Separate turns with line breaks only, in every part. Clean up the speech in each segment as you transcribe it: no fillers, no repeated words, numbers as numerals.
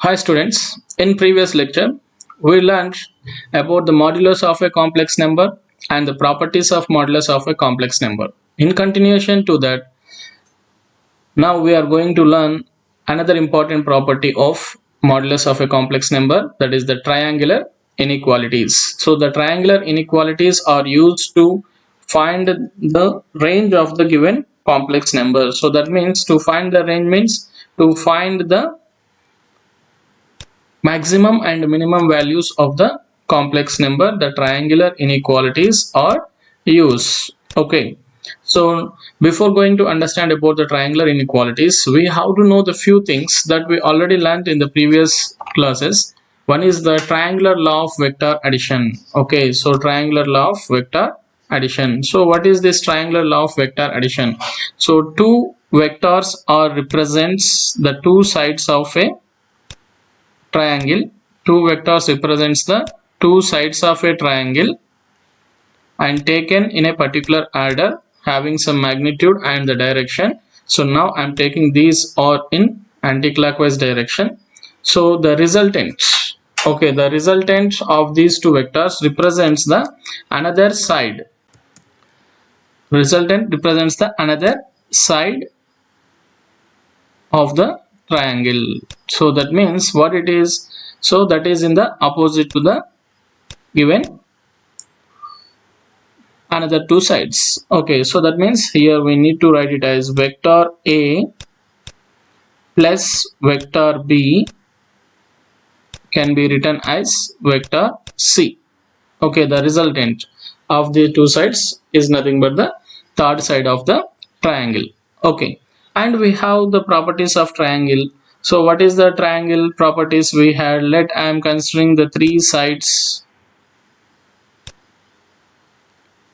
Hi students, in previous lecture we learned about the modulus of a complex number and the properties of modulus of a complex number. In continuation to that, now we are going to learn another important property of modulus of a complex number, that is the triangular inequalities. So the triangular inequalities are used to find the range of the given complex number. So that means to find the range means to find the maximum and minimum values of the complex number. The triangular inequalities are used. Okay, so before going to understand about the triangular inequalities, we have to know the few things that we already learned in the previous classes. One is the triangular law of vector addition. Okay, so triangular law of vector addition. So what is this triangular law of vector addition? So two vectors are represents the two sides of a triangle. Two vectors represents the two sides of a triangle and taken in a particular order having some magnitude and the direction. So now I am taking these are in anti-clockwise direction. So the resultant, okay, the resultant of these two vectors represents the another side. Resultant represents the another side of the triangle. So that means what it is, so that is in the opposite to the given another two sides. Okay, so that means here we need to write it as vector A plus vector B can be written as vector C. Okay, the resultant of the two sides is nothing but the third side of the triangle. Okay, and we have the properties of triangle. So what is the triangle properties we had? Let I am considering the three sides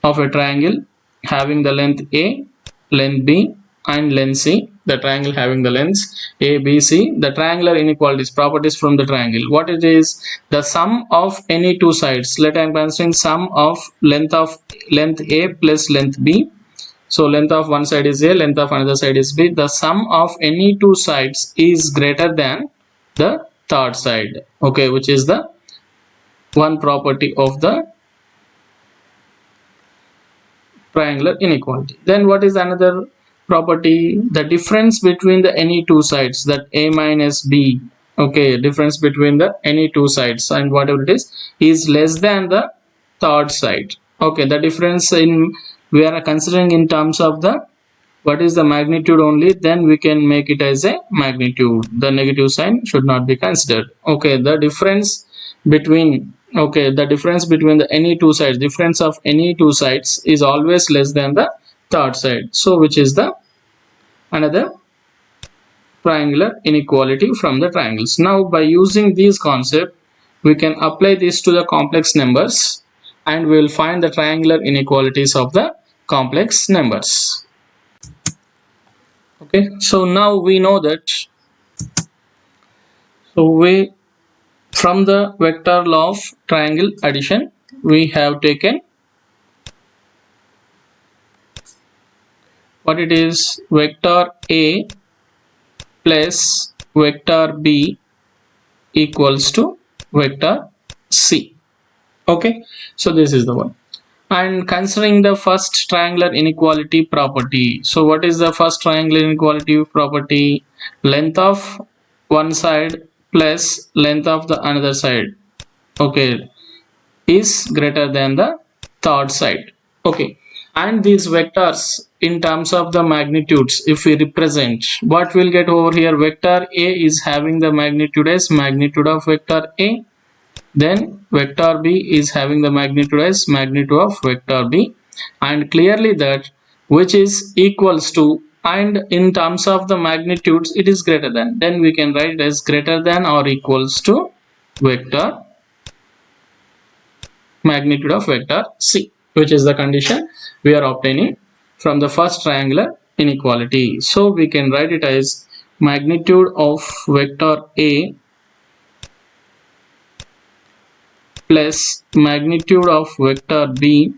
of a triangle having the length A, length B and length C. The triangle having the lengths A, B, C. The triangular inequalities, properties from the triangle. What it is? The sum of any two sides. Let I am considering sum of length A plus length B. So length of one side is A, length of another side is B. The sum of any two sides is greater than the third side. Okay, which is the one property of the triangular inequality. Then what is another property? The difference between the any two sides, that A minus B. Okay, difference between the any two sides and whatever it is less than the third side. Okay, the difference in we are considering in terms of the what is the magnitude only, then we can make it as a magnitude. The negative sign should not be considered. Okay, the difference between, okay, the difference between the any two sides, difference of any two sides is always less than the third side. So which is the another triangular inequality from the triangles. Now by using these concept we can apply this to the complex numbers and we will find the triangular inequalities of the complex numbers. Okay, so now we know that, so we from the vector law of triangle addition we have taken what it is, vector A plus vector B equals to vector C. Okay, so this is the one. And considering the first triangular inequality property, so what is the first triangular inequality property? Length of one side plus length of the another side, okay, is greater than the third side. Okay, and these vectors in terms of the magnitudes, if we represent, what we'll get over here, vector A is having the magnitude as magnitude of vector A, then vector B is having the magnitude as magnitude of vector B, and clearly that which is equals to, and in terms of the magnitudes it is greater than, then we can write it as greater than or equals to vector magnitude of vector C, which is the condition we are obtaining from the first triangular inequality. So we can write it as magnitude of vector A plus magnitude of vector B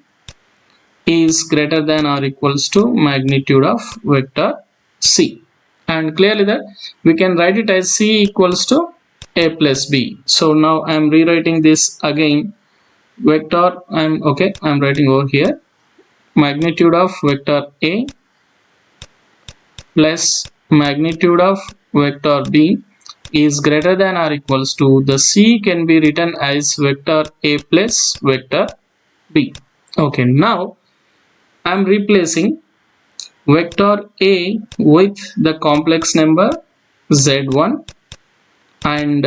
is greater than or equals to magnitude of vector C, and clearly that we can write it as C equals to a plus b. So now I am rewriting this again. Vector, I'm writing over here magnitude of vector a plus magnitude of vector b is greater than or equals to, the c can be written as vector a plus vector b. Okay, now I'm replacing vector a with the complex number z1 and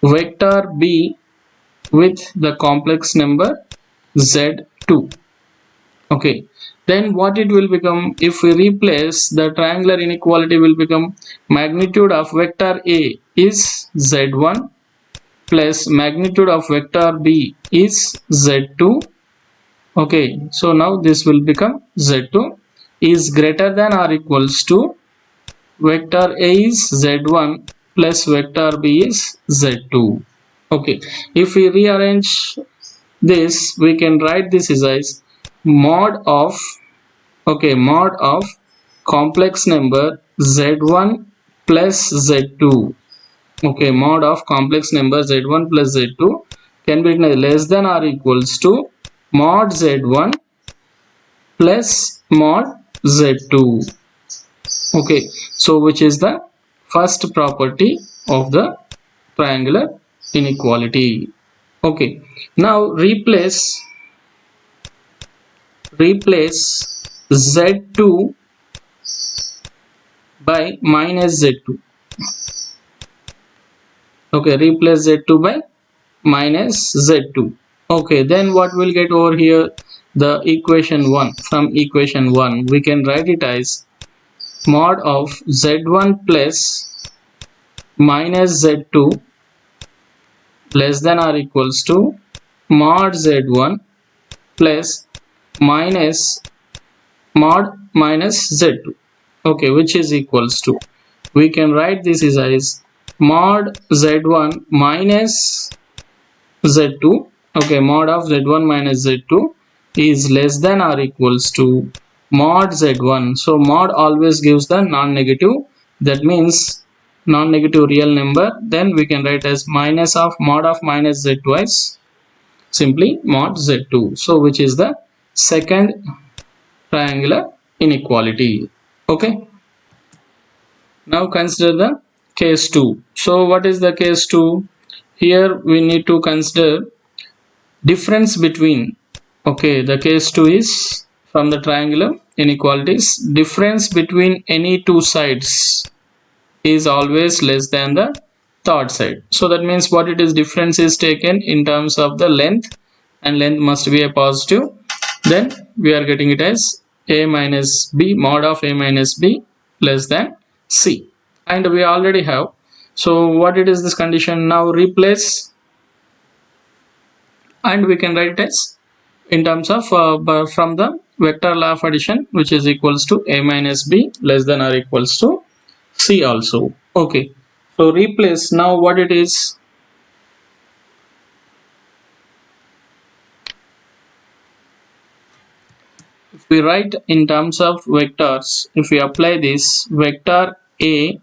vector b with the complex number z2. Okay, then what it will become, if we replace, the triangular inequality will become magnitude of vector a is z1 plus magnitude of vector b is z2. Okay, so now this will become z2 is greater than or equals to vector a is z1 plus vector b is z2. Okay, if we rearrange this, we can write this as mod of complex number z1 plus z2. Okay, mod of complex number z1 plus z2 can be less than or equals to mod z1 plus mod z2. Okay, so which is the first property of the triangular inequality. Okay, now replace z2 by minus z2. Okay, replace z2 by minus z2. Okay, then what we'll get over here, the equation 1. From equation 1 we can write it as mod of z1 plus minus z2 less than or equals to mod z1 plus minus z2. Okay, which is equals to, we can write this as mod z1 minus z2. Okay, mod of z1 minus z2 is less than or equals to mod z1. So mod always gives the non-negative, that means non-negative real number. Then we can write as minus of mod of minus z2 as simply mod z2. So which is the second triangular inequality. Okay, now consider the case 2. So what is the case 2? Here we need to consider difference between, okay, the case 2 is from the triangular inequalities, difference between any two sides is always less than the third side. So that means what it is, difference is taken in terms of the length, and length must be a positive. Then we are getting it as a minus b, mod of a minus b less than c, and we already have. So what it is, this condition, now replace, and we can write it as in terms of from the vector law of addition, which is equals to a minus b less than or equals to c also. Okay, so replace, now what it is, if we write in terms of vectors, if we apply this vector a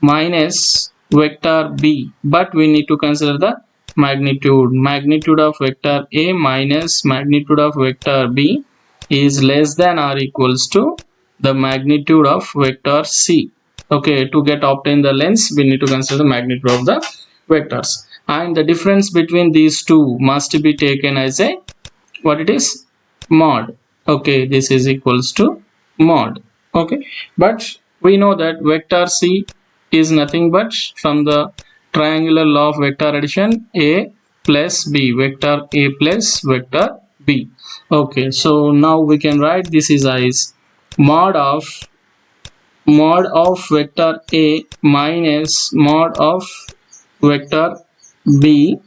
minus vector b, but we need to consider the magnitude of vector a minus magnitude of vector b is less than or equals to the magnitude of vector c. Okay, to get obtain the lengths, we need to consider the magnitude of the vectors, and the difference between these two must be taken as a, what it is, mod. Okay, this is equals to mod. Okay, but we know that vector c is nothing but from the triangular law of vector addition, a plus b, vector a plus vector b. Okay, so now we can write this is as mod of vector a minus mod of vector b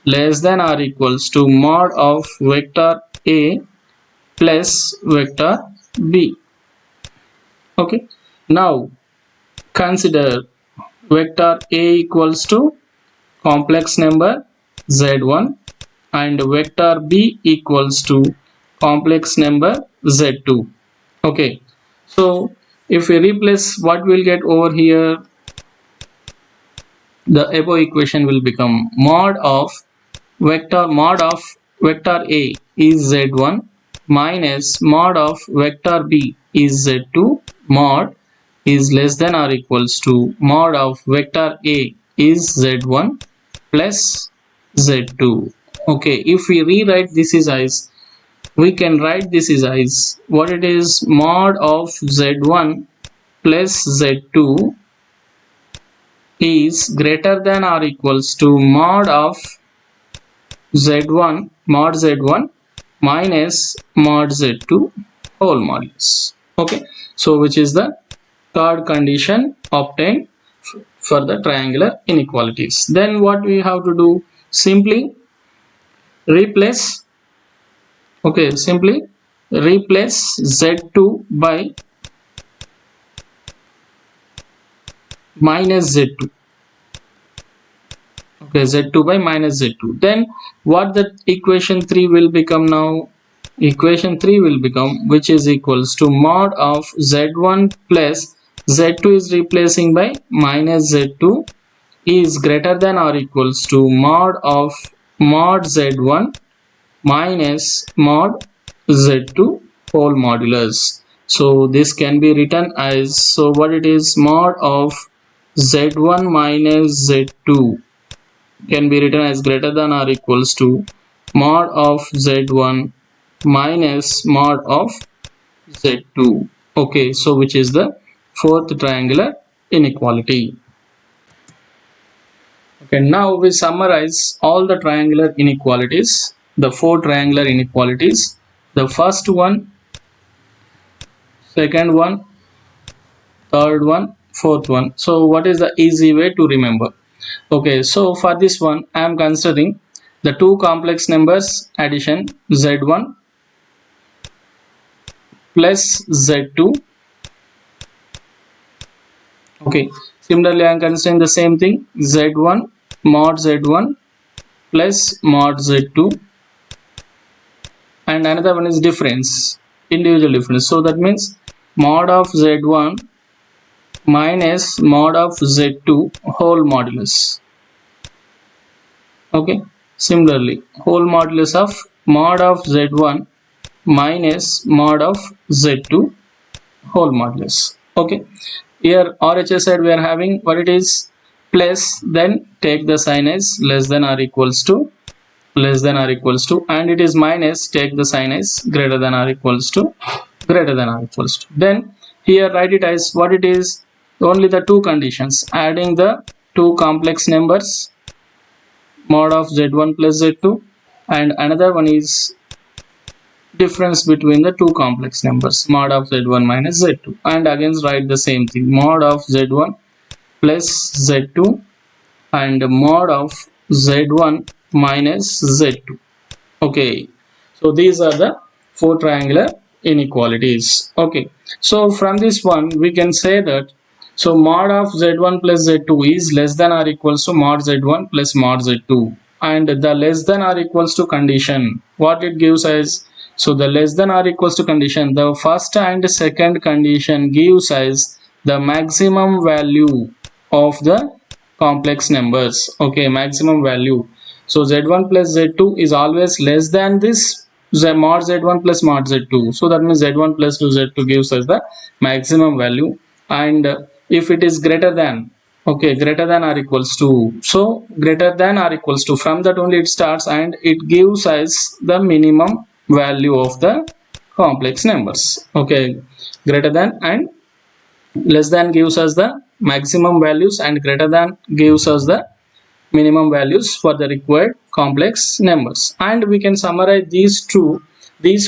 less than or equals to mod of vector a plus vector b. Okay, now consider vector a equals to complex number z1 and vector b equals to complex number z2. Okay, so if we replace, what we'll get over here, the above equation will become mod of vector A is z1 minus mod of vector B is z2 mod is less than or equals to mod of vector A is z1 plus z2. Okay, if we rewrite this is as, we can write this is as what it is, mod of z1 plus z2 is greater than or equals to mod of z1 mod z1 minus mod z2 whole modulus. Okay, so which is the third condition obtained for the triangular inequalities. Then what we have to do, simply replace, okay, simply replace z2 by minus z2. Okay, z2 by minus z2. Then what the equation 3 will become now? Equation 3 will become, which is equals to mod of z1 plus z2 is replacing by minus z2 is greater than or equals to mod of mod z1 minus mod z2 whole modulus. So this can be written as, so what it is, mod of z1 minus z2 can be written as greater than or equals to mod of z1 minus mod of z2. Okay, so which is the fourth triangular inequality. Okay, now we summarize all the triangular inequalities, the four triangular inequalities. The first one, second one, third one, fourth one. So what is the easy way to remember? Okay, so for this one I am considering the two complex numbers addition z1 plus z2. Okay, similarly I am considering the same thing, z1 mod z1 plus mod z2, and another one is difference, individual difference. So that means mod of z1 minus mod of z2 whole modulus. Okay, similarly whole modulus of mod of z1 minus mod of z2 whole modulus. Okay, here RHS side we are having what it is, plus, then take the sign as less than or equals to, less than or equals to, and it is minus, take the sign as greater than or equals to, greater than or equals to. Then here write it as what it is, only the two conditions, adding the two complex numbers mod of z1 plus z2, and another one is difference between the two complex numbers mod of z1 minus z2, and again write the same thing, mod of z1 plus z2 and mod of z1 minus z2. Okay, so these are the four triangular inequalities. Okay, so from this one we can say that, so mod of z1 plus z2 is less than or equals to mod z1 plus mod z2, and the less than or equals to condition, what it gives us, so the less than or equals to condition, the first and second condition gives us the maximum value of the complex numbers. Okay, maximum value. So z1 plus z2 is always less than this mod z1 plus mod z2. So that means z1 plus z2 gives us the maximum value, and if it is greater than, okay, greater than or equals to, so greater than or equals to, from that only it starts, and it gives us the minimum value of the complex numbers. Okay, greater than and less than gives us the maximum values, and greater than gives us the minimum values for the required complex numbers. And we can summarize these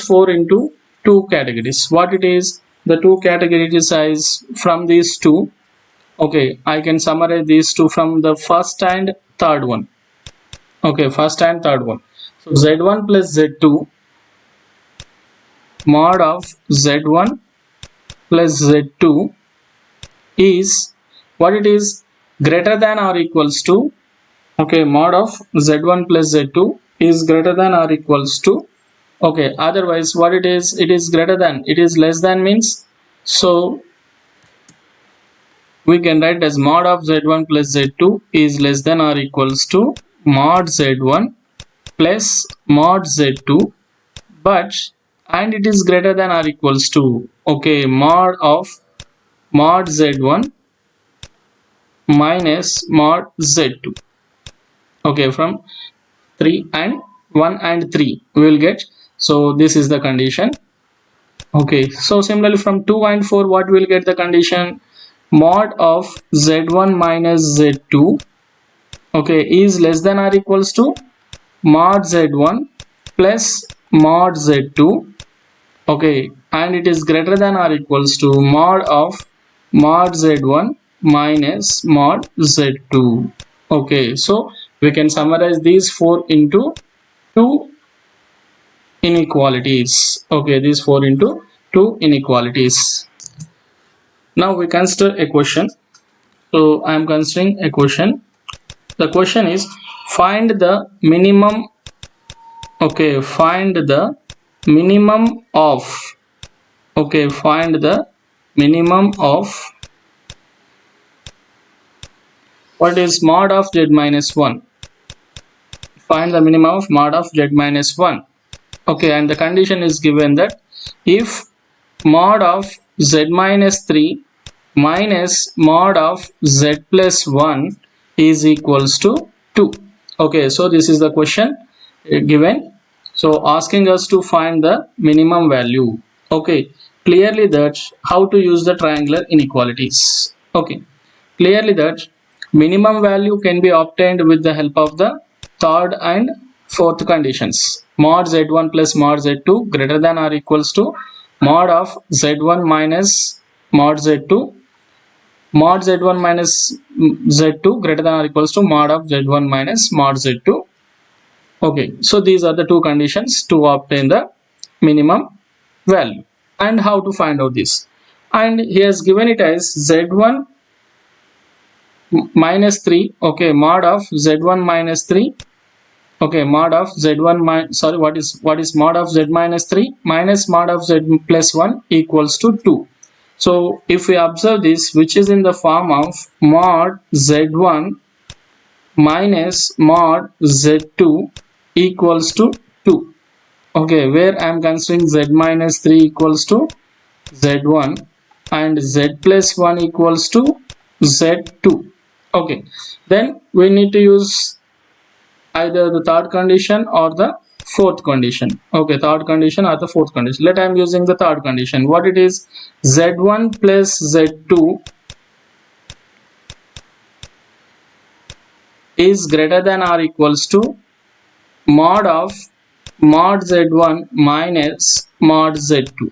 four into two categories. What it is, the two categories is from these two. Okay, I can summarize these two from the first and third one. Okay, first and third one. So z1 plus z2 mod of z1 plus z2 is what it is, greater than or equals to, okay, mod of z1 plus z2 is greater than or equals to, okay, otherwise what it is greater than, it is less than means, so we can write as mod of z1 plus z2 is less than or equals to mod z1 plus mod z2, but and it is greater than or equals to, okay, mod of mod z1 minus mod z2. Okay, from 3 and 1 and 3 we will get. So this is the condition. Okay, so similarly from 2 and 4 what will get the condition? Mod of z1 minus z2, okay, is less than or equals to mod z1 plus mod z2, okay, and it is greater than or equals to mod of mod z1 minus mod z2. Okay, so we can summarize these four into two inequalities. Okay, these four into two inequalities. Now we consider a question. So I am considering a question. The question is find the minimum, okay, find the minimum of, okay, find the minimum of, what is mod of z minus 1? Find the minimum of mod of z minus 1. Okay, and the condition is given that if mod of z minus 3 minus mod of z plus 1 is equals to 2. Okay, so this is the question given. So asking us to find the minimum value. Okay, clearly that how to use the triangular inequalities. Okay, clearly that minimum value can be obtained with the help of the third and fourth conditions. Mod z1 plus mod z2 greater than or equals to mod of z1 minus mod z2, mod z1 minus z2 greater than or equals to mod of z1 minus mod z2. Okay, so these are the two conditions to obtain the minimum value. And how to find out this? And he has given it as z1 minus 3, okay, mod of z1 minus 3, okay, mod of z1 sorry, what is mod of z minus 3 minus mod of z plus 1 equals to 2. So if we observe this, which is in the form of mod z1 minus mod z2 equals to 2. Okay, where I am considering z minus 3 equals to z1 and z plus 1 equals to z2. Okay, then we need to use either the third condition or the fourth condition. Okay, third condition or the fourth condition. Let I am using the third condition. What it is? Z1 plus z2 is greater than or equals to mod of mod z1 minus mod z2.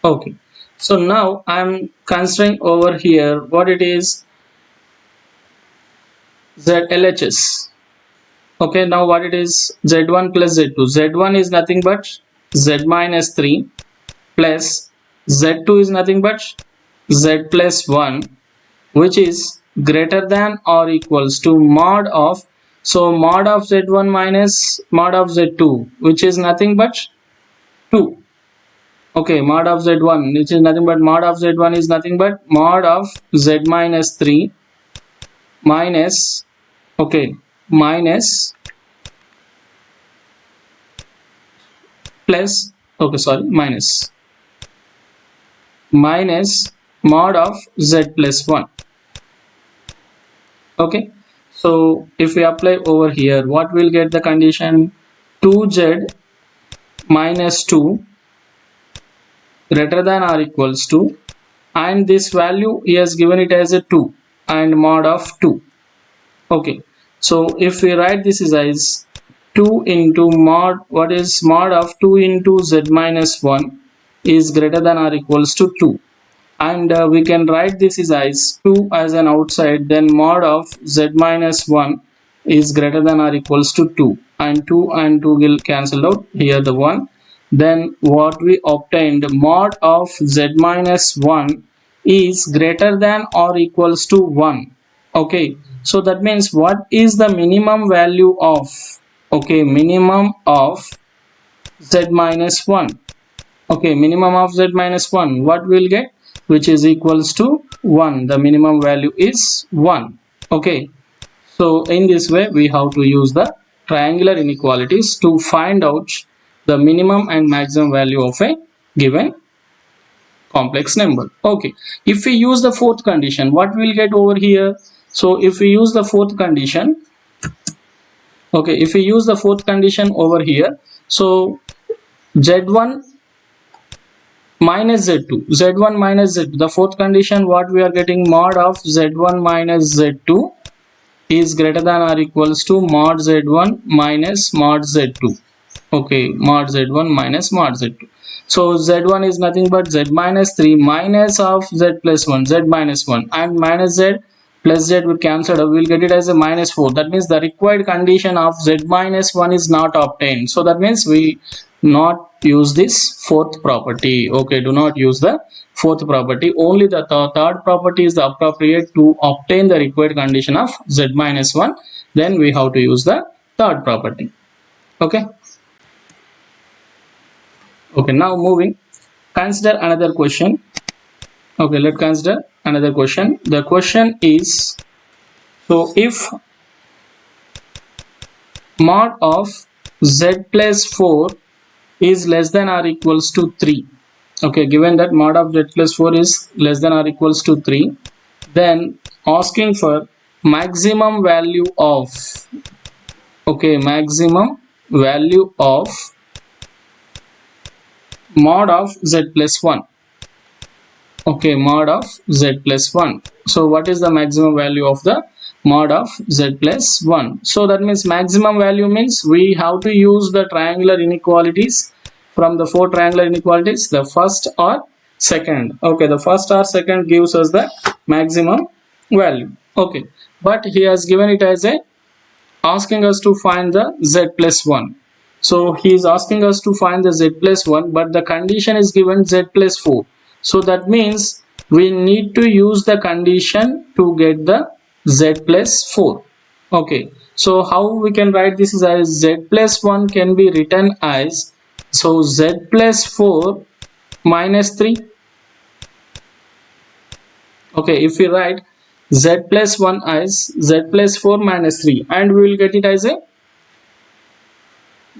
Okay, so now I am considering over here what it is, ZLHS. Okay, now what it is? Z1 plus Z2. Z1 is nothing but Z minus 3 plus Z2 is nothing but Z plus 1, which is greater than or equals to mod of, so mod of Z1 minus mod of Z2, which is nothing but 2. Okay, mod of Z1, which is nothing but mod of Z1 is nothing but mod of Z minus 3 minus, okay, minus plus, okay, sorry, minus mod of z plus 1. Okay, so if we apply over here, what will get the condition? 2z minus 2 greater than or equals to, and this value he has given it as a 2 and mod of 2. Okay, so if we write this as 2 into mod, what is mod of 2 into z minus 1 is greater than or equals to 2, and we can write this as 2 as an outside, then mod of z minus 1 is greater than or equals to 2, and 2 and 2 will cancel out, here the 1. Then what we obtained, mod of z minus 1 is greater than or equals to 1. Okay, so that means what is the minimum value of, okay, minimum of z minus 1. Okay, minimum of z minus 1, what we'll get, which is equals to 1. The minimum value is 1. Okay, so in this way we have to use the triangular inequalities to find out the minimum and maximum value of a given complex number. Okay, if we use the fourth condition, what we'll get over here? So if we use the fourth condition, okay, if we use the fourth condition over here, so z1 minus z2, z1 minus z2, the fourth condition, what we are getting, mod of z1 minus z2 is greater than or equals to mod z1 minus mod z2. Okay, mod z1 minus mod z2. So z1 is nothing but z minus 3 minus of z plus 1, z minus 1, and minus z plus z will cancel out, we will get it as a minus 4. That means the required condition of z minus 1 is not obtained. So that means we not use this fourth property. Okay, do not use the fourth property. Only the third property is the appropriate to obtain the required condition of z minus 1. Then we have to use the third property. Okay. Okay, now moving, consider another question. Okay, let's consider another question. The question is, so if mod of z plus 4 is less than or equals to 3, okay, given that mod of z plus 4 is less than or equals to 3, then asking for maximum value of, okay, maximum value of mod of z plus 1. Okay, mod of z plus 1. So what is the maximum value of the mod of z plus 1? So that means maximum value means we have to use the triangular inequalities. From the four triangular inequalities, the first or second. Okay, the first or second gives us the maximum value. Okay, but he has given it as a asking us to find the z plus 1. So he is asking us to find the z plus 1, but the condition is given z plus 4. So that means we need to use the condition to get the z plus 4. Okay, so how we can write this is as z plus 1 can be written as, so z plus 4 minus 3. Okay, if we write z plus 1 as z plus 4 minus 3, and we will get it as a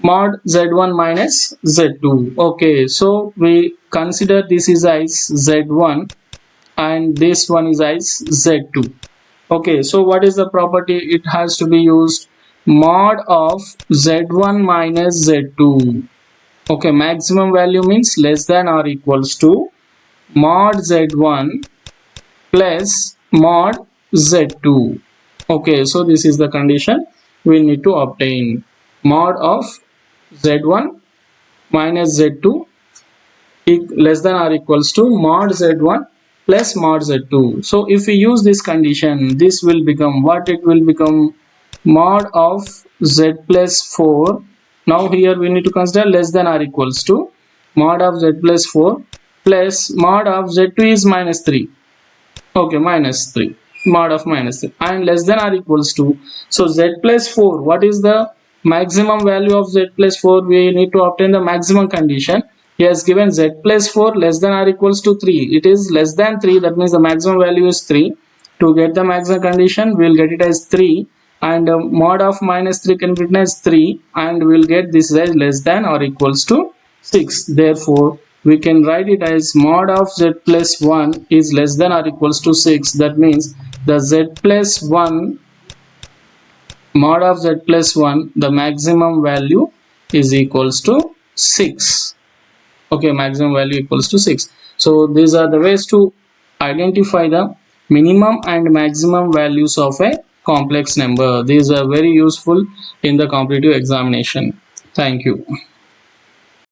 mod z1 minus z2. Okay, so we consider this is as z1 and this one is as z2. Okay, so what is the property? It has to be used mod of z1 minus z2. Okay, maximum value means less than or equals to mod z1 plus mod z2. Okay, so this is the condition we need to obtain. Mod of z1 minus z2 less than or equals to mod z1 plus mod z2. So if we use this condition, this will become what? It will become mod of z plus 4. Now here we need to consider less than or equals to mod of z plus 4 plus mod of z2 is minus 3. Okay, minus 3, mod of minus 3, and less than or equals to, so z plus 4, what is the maximum value of z plus 4? We need to obtain the maximum condition. He has given z plus 4 less than or equals to 3. It is less than 3, that means the maximum value is 3. To get the maximum condition, we will get it as 3, and mod of minus 3 can be written as 3, and we will get this as less than or equals to 6. Therefore we can write it as mod of z plus 1 is less than or equals to 6. That means the z plus 1, mod of z plus 1, the maximum value is equals to 6. Okay, maximum value equals to 6. So these are the ways to identify the minimum and maximum values of a complex number. These are very useful in the competitive examination. Thank you.